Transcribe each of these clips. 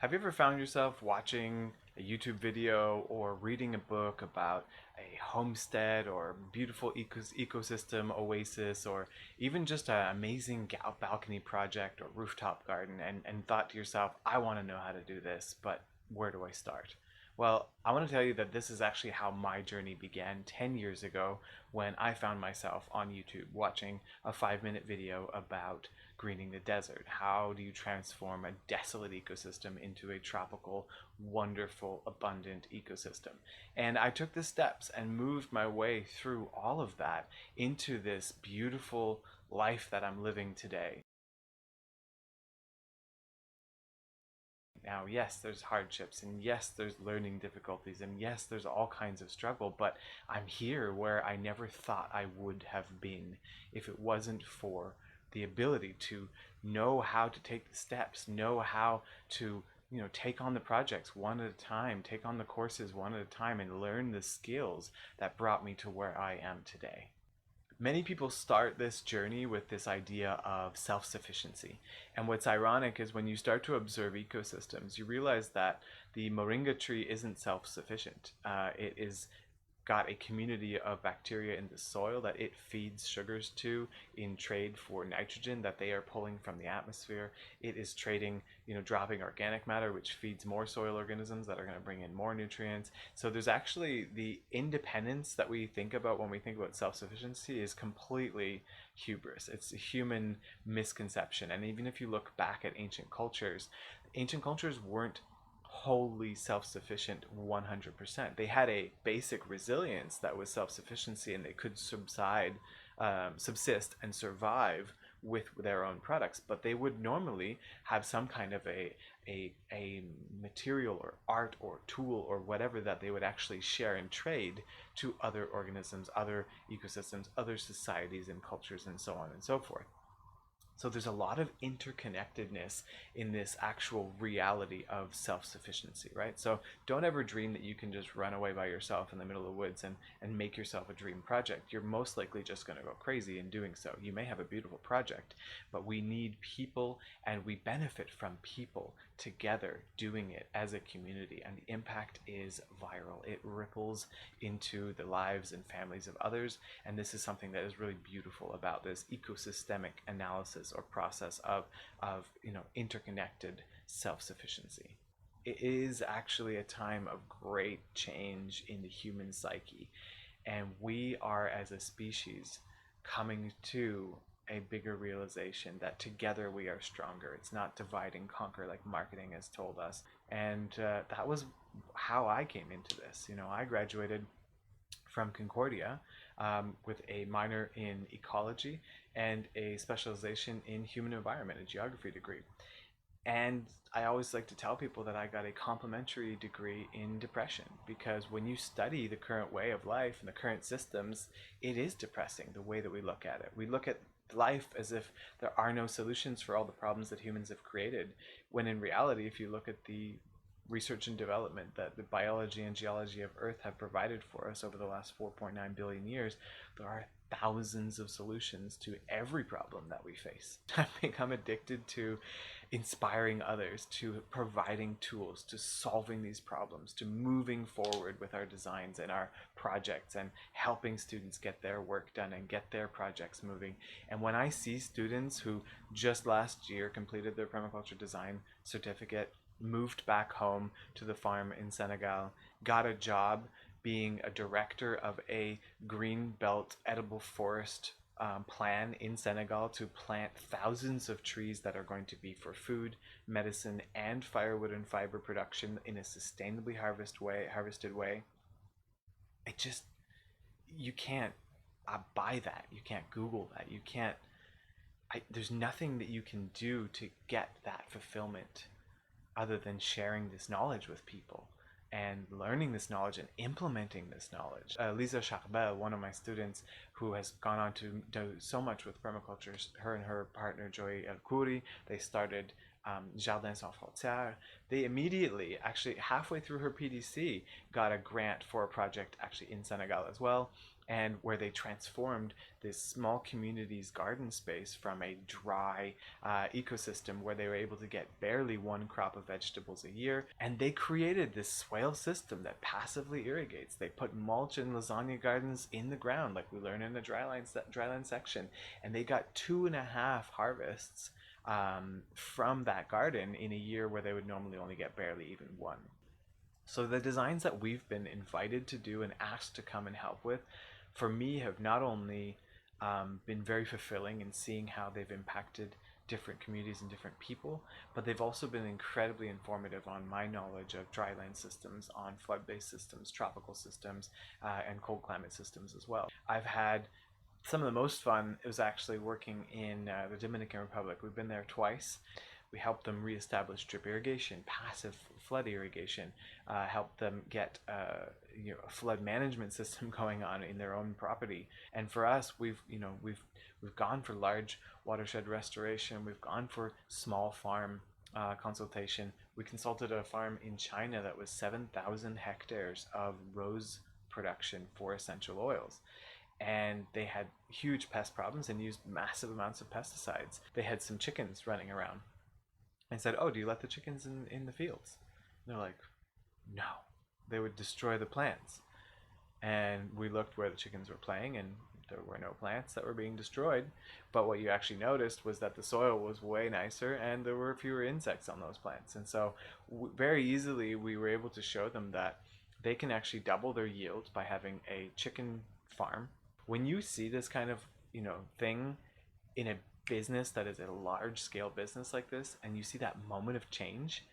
Have you ever found yourself watching a YouTube video or reading a book about a homestead or beautiful ecosystem oasis or even just an amazing balcony project or rooftop garden and thought to yourself, I want to know how to do this, but where do I start? Well, I want to tell you that this is actually how my journey began 10 years ago when I found myself on YouTube watching a 5-minute video about greening the desert. How do you transform a desolate ecosystem into a tropical, wonderful, abundant ecosystem? And I took the steps and moved my way through all of that into this beautiful life that I'm living today. Now, yes, there's hardships, and yes, there's learning difficulties, and yes, there's all kinds of struggle, but I'm here where I never thought I would have been if it wasn't for the ability to know how to take the steps, know how to take on the projects one at a time, take on the courses one at a time, and learn the skills that brought me to where I am today. Many people start this journey with this idea of self-sufficiency. And what's ironic is when you start to observe ecosystems, you realize that the moringa tree isn't self-sufficient. It is got a community of bacteria in the soil that it feeds sugars to in trade for nitrogen that they are pulling from the atmosphere. It is trading, dropping organic matter, which feeds more soil organisms that are going to bring in more nutrients. So there's actually the independence that we think about when we think about self-sufficiency is completely hubris. It's a human misconception. And even if you look back at ancient cultures weren't wholly self-sufficient 100%. They had a basic resilience that was self-sufficiency, and they could subsist and survive with their own products, but they would normally have some kind of a material or art or tool or whatever that they would actually share and trade to other organisms, other ecosystems, other societies and cultures, and so on and so forth. So there's a lot of interconnectedness in this actual reality of self-sufficiency, right? So don't ever dream that you can just run away by yourself in the middle of the woods and make yourself a dream project. You're most likely just going to go crazy in doing so. You may have a beautiful project, but we need people, and we benefit from people together doing it as a community, and the impact is viral. It ripples into the lives and families of others, and this is something that is really beautiful about this ecosystemic analysis or process of interconnected self-sufficiency. It is actually a time of great change in the human psyche, and we are as a species coming to a bigger realization that together we are stronger. It's not divide and conquer like marketing has told us. And that was how I came into this. I graduated from Concordia with a minor in ecology and a specialization in human environment, a geography degree. And I always like to tell people that I got a complementary degree in depression, because when you study the current way of life and the current systems, it is depressing the way that we look at it. We look at life as if there are no solutions for all the problems that humans have created, when in reality, if you look at the research and development that the biology and geology of Earth have provided for us over the last 4.9 billion years, there are thousands of solutions to every problem that we face. I've become addicted to inspiring others, to providing tools, to solving these problems, to moving forward with our designs and our projects, and helping students get their work done and get their projects moving. And when I see students who just last year completed their permaculture design certificate, moved back home to the farm in Senegal, got a job being a director of a green belt edible forest plan in Senegal to plant thousands of trees that are going to be for food, medicine, and firewood and fiber production in a sustainably harvested way. It just, you can't buy that. You can't Google that. You can't. There's nothing that you can do to get that fulfillment other than sharing this knowledge with people and learning this knowledge and implementing this knowledge. Lisa Charbel, one of my students who has gone on to do so much with permaculture, her and her partner Joy El Khoury, they started Jardins Sans Frontières. They immediately, actually halfway through her PDC, got a grant for a project actually in Senegal as well, and where they transformed this small community's garden space from a dry ecosystem where they were able to get barely one crop of vegetables a year. And they created this swale system that passively irrigates. They put mulch in lasagna gardens in the ground, like we learn in the dryland section, and they got 2.5 harvests from that garden in a year where they would normally only get barely even one. So the designs that we've been invited to do and asked to come and help with, for me, have not only been very fulfilling in seeing how they've impacted different communities and different people, but they've also been incredibly informative on my knowledge of dryland systems, on flood-based systems, tropical systems, and cold climate systems as well. I've had some of the most fun. It was actually working in the Dominican Republic. We've been there twice. We helped them reestablish drip irrigation, passive flood irrigation, helped them get a flood management system going on in their own property. And for us, we've gone for large watershed restoration. We've gone for small farm consultation. We consulted a farm in China that was 7,000 hectares of rose production for essential oils, and they had huge pest problems and used massive amounts of pesticides. They had some chickens running around. I said, "Oh, do you let the chickens in the fields?" And they're like, "No." They would destroy the plants. And we looked where the chickens were playing, and there were no plants that were being destroyed. But what you actually noticed was that the soil was way nicer and there were fewer insects on those plants. And so very easily we were able to show them that they can actually double their yield by having a chicken farm. When you see this kind of thing in a business that is a large scale business like this, and you see that moment of change,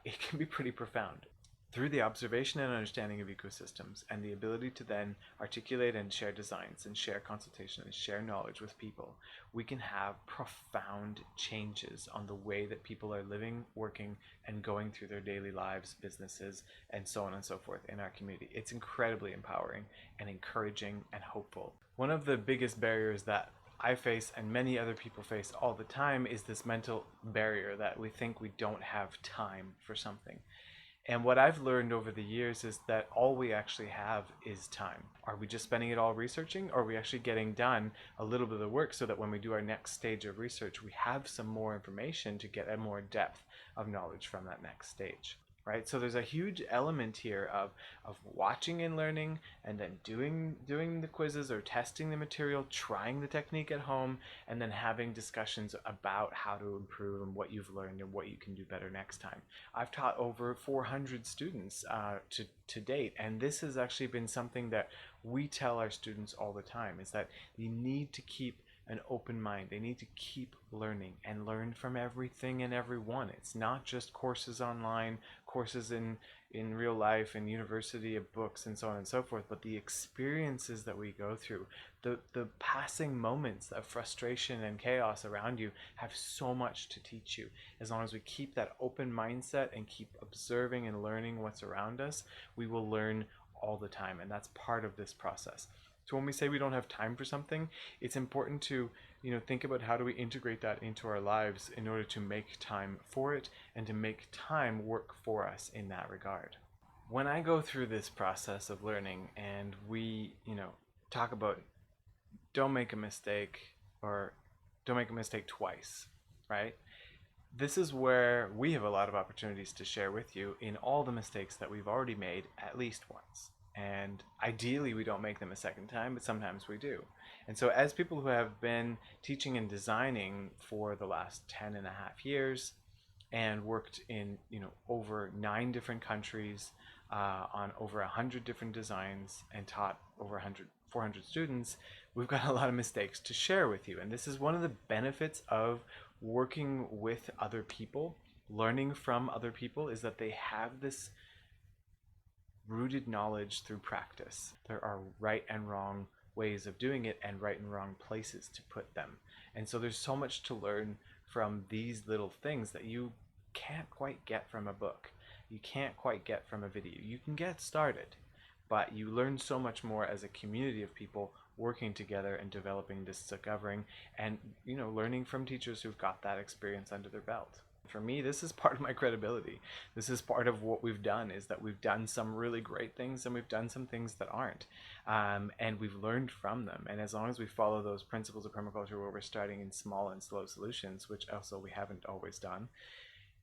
it can be pretty profound. Through the observation and understanding of ecosystems and the ability to then articulate and share designs and share consultation and share knowledge with people, we can have profound changes on the way that people are living, working, and going through their daily lives, businesses, and so on and so forth in our community. It's incredibly empowering and encouraging and hopeful. One of the biggest barriers that I face and many other people face all the time is this mental barrier that we think we don't have time for something. And what I've learned over the years is that all we actually have is time. Are we just spending it all researching, or are we actually getting done a little bit of the work so that when we do our next stage of research, we have some more information to get a more depth of knowledge from that next stage? Right? So there's a huge element here of watching and learning, and then doing the quizzes or testing the material, trying the technique at home, and then having discussions about how to improve and what you've learned and what you can do better next time. I've taught over 400 students to date, and this has actually been something that we tell our students all the time, is that you need to keep an open mind. They need to keep learning and learn from everything and everyone. It's not just courses online, courses in real life and university of books and so on and so forth, but the experiences that we go through, the passing moments of frustration and chaos around you have so much to teach you. As long as we keep that open mindset and keep observing and learning what's around us, we will learn all the time, and that's part of this process. So when we say we don't have time for something, it's important to think about how do we integrate that into our lives in order to make time for it and to make time work for us in that regard. When I go through this process of learning and we talk about don't make a mistake, or don't make a mistake twice, right? This is where we have a lot of opportunities to share with you in all the mistakes that we've already made at least once. And ideally we don't make them a second time, but sometimes we do. And so as people who have been teaching and designing for the last 10.5 years and worked in over 9 different countries on over 100 different designs and taught over 400 students, we've got a lot of mistakes to share with you. And this is one of the benefits of working with other people, learning from other people, is that they have this rooted knowledge through practice. There are right and wrong ways of doing it and right and wrong places to put them. And so there's so much to learn from these little things that you can't quite get from a book. You can't quite get from a video. You can get started, but you learn so much more as a community of people working together and developing this discovering and learning from teachers who've got that experience under their belt. For me, this is part of my credibility. This is part of what we've done, is that we've done some really great things and we've done some things that aren't. And we've learned from them. And as long as we follow those principles of permaculture where we're starting in small and slow solutions, which also we haven't always done,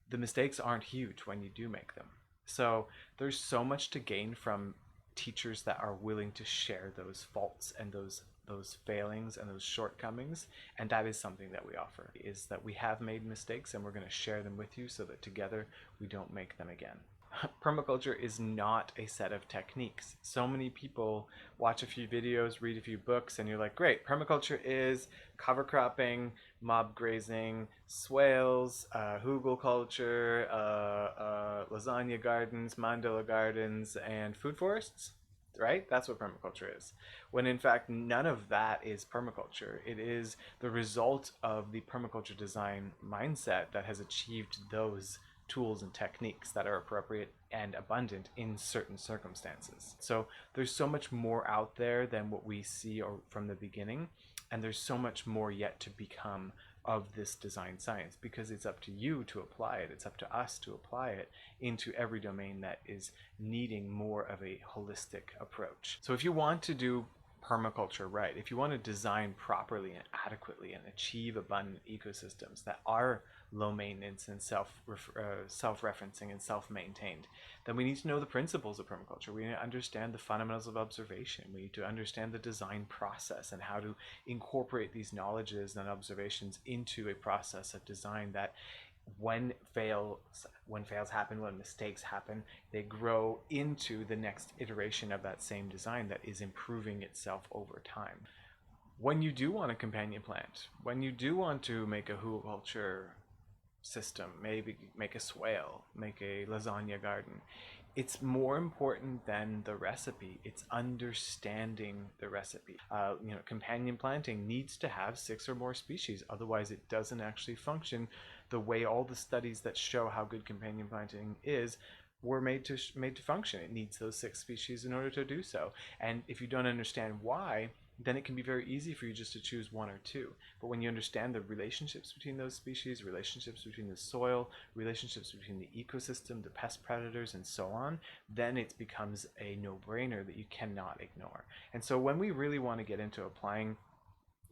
the mistakes aren't huge when you do make them. So there's so much to gain from teachers that are willing to share those faults and those failings and those shortcomings, and that is something that we offer, is that we have made mistakes and we're going to share them with you so that together we don't make them again. Permaculture is not a set of techniques. So many people watch a few videos, read a few books, and you're like, great, permaculture is cover cropping, mob grazing, swales, hugel culture, lasagna gardens, mandala gardens, and food forests, right? That's what permaculture is. When in fact, none of that is permaculture. It is the result of the permaculture design mindset that has achieved those tools and techniques that are appropriate and abundant in certain circumstances. So there's so much more out there than what we see or from the beginning, and there's so much more yet to become of this design science, because it's up to you to apply it. It's up to us to apply it into every domain that is needing more of a holistic approach. So if you want to do permaculture right, if you want to design properly and adequately and achieve abundant ecosystems that are low maintenance and self-referencing and self-maintained, then we need to know the principles of permaculture. We need to understand the fundamentals of observation. We need to understand the design process and how to incorporate these knowledges and observations into a process of design that when fails happen, when mistakes happen, they grow into the next iteration of that same design that is improving itself over time. When you do want a companion plant, when you do want to make a hugelculture system, maybe make a swale, make a lasagna garden, it's more important than the recipe. It's understanding the recipe. Companion planting needs to have 6 or more species, otherwise it doesn't actually function the way all the studies that show how good companion planting is were made to function. It needs those 6 species in order to do so. And if you don't understand why, then it can be very easy for you just to choose 1 or 2. But when you understand the relationships between those species, relationships between the soil, relationships between the ecosystem, the pest predators, and so on, then it becomes a no-brainer that you cannot ignore. And so when we really want to get into applying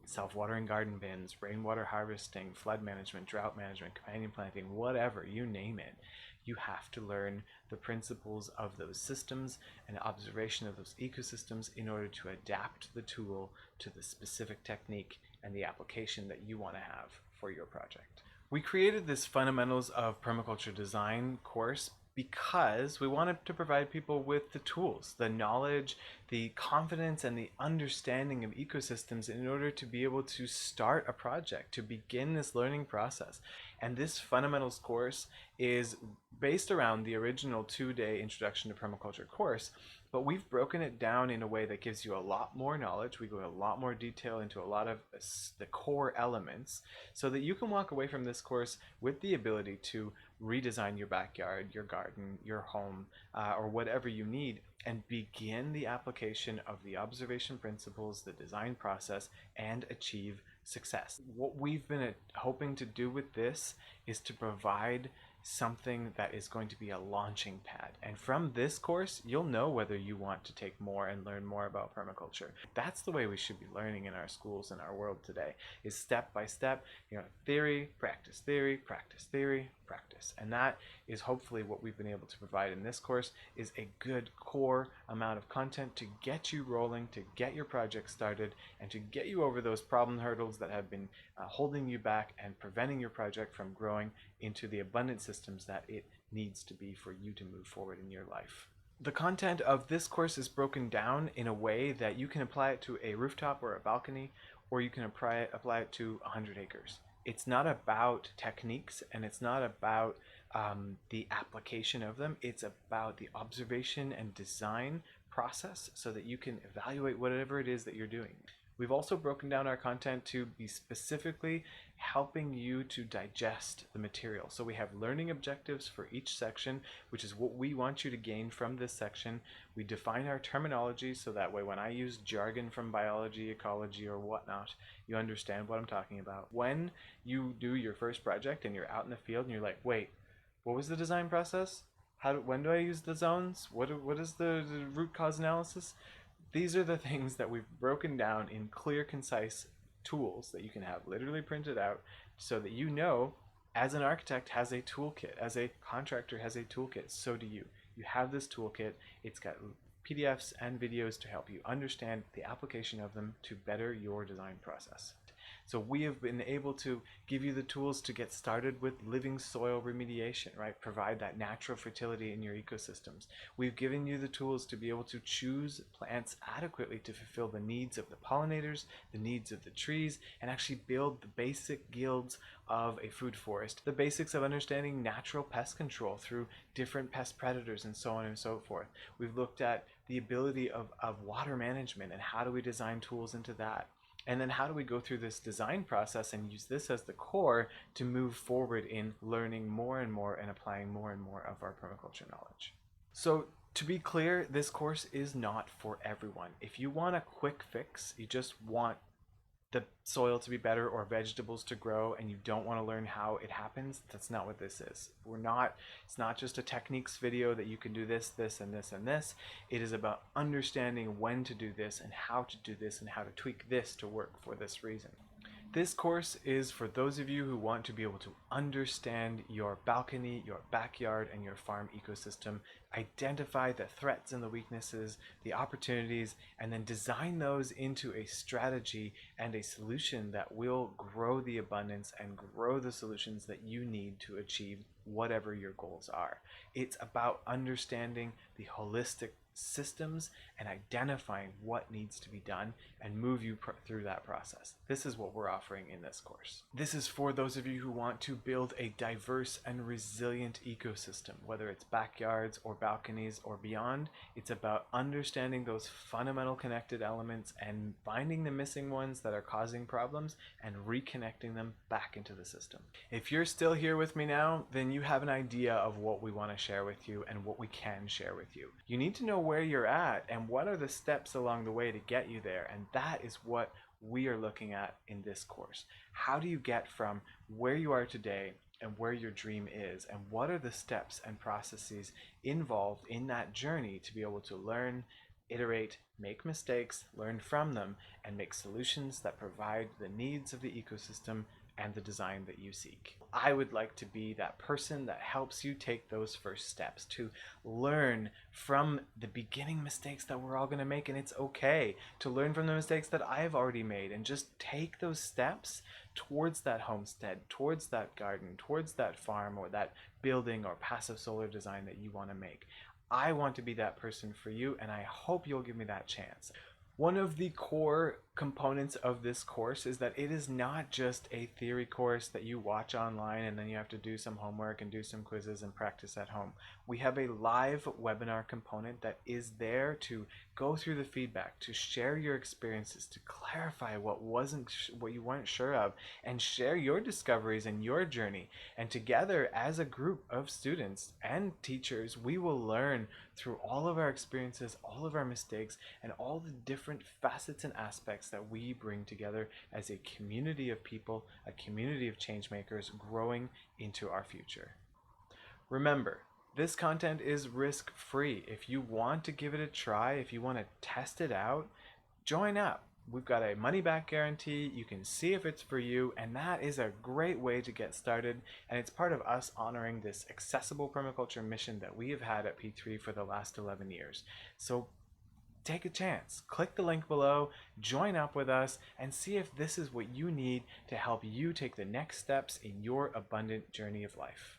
self-watering garden bins, rainwater harvesting, flood management, drought management, companion planting, whatever, you name it, you have to learn the principles of those systems and observation of those ecosystems in order to adapt the tool to the specific technique and the application that you want to have for your project. We created this Fundamentals of Permaculture Design course because we wanted to provide people with the tools, the knowledge, the confidence, and the understanding of ecosystems in order to be able to start a project, to begin this learning process. And this fundamentals course is based around the original 2-day Introduction to Permaculture course, but we've broken it down in a way that gives you a lot more knowledge. We go in a lot more detail into a lot of the core elements so that you can walk away from this course with the ability to redesign your backyard, your garden, your home, or whatever you need, and begin the application of the observation principles, the design process, and achieve success. What we've been hoping to do with this is to provide something that is going to be a launching pad. And from this course, you'll know whether you want to take more and learn more about permaculture. That's the way we should be learning in our schools and our world today, is step by step, theory, practice, theory, practice, theory, practice. And that is hopefully what we've been able to provide in this course, is a good core amount of content to get you rolling, to get your project started, and to get you over those problem hurdles that have been holding you back and preventing your project from growing into the abundant systems that it needs to be for you to move forward in your life. The content of this course is broken down in a way that you can apply it to a rooftop or a balcony, or you can apply it to 100 acres. It's not about techniques, and it's not about the application of them. It's about the observation and design process so that you can evaluate whatever it is that you're doing. We've also broken down our content to be specifically helping you to digest the material. So we have learning objectives for each section, which is what we want you to gain from this section. We define our terminology so that way when I use jargon from biology, ecology, or whatnot, you understand what I'm talking about. When you do your first project and you're out in the field and you're like, wait, what was the design process? When do I use the zones? What is the root cause analysis? These are the things that we've broken down in clear, concise tools that you can have literally printed out so that you know, as an architect has a toolkit, as a contractor has a toolkit, so do you. You have this toolkit. It's got PDFs and videos to help you understand the application of them to better your design process. So we have been able to give you the tools to get started with living soil remediation, right? Provide that natural fertility in your ecosystems. We've given you the tools to be able to choose plants adequately to fulfill the needs of the pollinators, the needs of the trees, and actually build the basic guilds of a food forest. The basics of understanding natural pest control through different pest predators and so on and so forth. We've looked at the ability of water management and how do we design tools into that. And then how do we go through this design process and use this as the core to move forward in learning more and more and applying more and more of our permaculture knowledge. So to be clear, this course is not for everyone. If you want a quick fix, you just want the soil to be better or vegetables to grow and you don't want to learn how it happens, that's not what this is. It's not just a techniques video that you can do this, this, and this, and this. It is about understanding when to do this and how to do this and how to tweak this to work for this reason. This course is for those of you who want to be able to understand your balcony, your backyard, and your farm ecosystem, identify the threats and the weaknesses, the opportunities, and then design those into a strategy and a solution that will grow the abundance and grow the solutions that you need to achieve whatever your goals are. It's about understanding the holistic systems and identifying what needs to be done and move you through that process. This is what we're offering in this course. This is for those of you who want to build a diverse and resilient ecosystem, whether it's backyards or balconies or beyond. It's about understanding those fundamental connected elements and finding the missing ones that are causing problems and reconnecting them back into the system. If you're still here with me now, then you have an idea of what we want to share with you and what we can share with you. You need to know where you're at and what are the steps along the way to get you there, and that is what we are looking at in this course. How do you get from where you are today and where your dream is, and what are the steps and processes involved in that journey to be able to learn, iterate, make mistakes, learn from them, and make solutions that provide the needs of the ecosystem and the design that you seek. I would like to be that person that helps you take those first steps, to learn from the beginning mistakes that we're all going to make, and it's okay to learn from the mistakes that I've already made and just take those steps towards that homestead, towards that garden, towards that farm or that building or passive solar design that you want to make. I want to be that person for you, and I hope you'll give me that chance. One of the core components of this course is that it is not just a theory course that you watch online and then you have to do some homework and do some quizzes and practice at home. We have a live webinar component that is there to go through the feedback, to share your experiences, to clarify what you weren't sure of, and share your discoveries and your journey. And together as a group of students and teachers, we will learn through all of our experiences, all of our mistakes, and all the different facets and aspects that we bring together as a community of people, a community of change makers growing into our future. Remember, this content is risk-free. If you want to give it a try, if you want to test it out, join up. We've got a money-back guarantee. You can see if it's for you, and that is a great way to get started, and it's part of us honoring this accessible permaculture mission that we have had at P3 for the last 11 years. So take a chance. Click the link below, join up with us, and see if this is what you need to help you take the next steps in your abundant journey of life.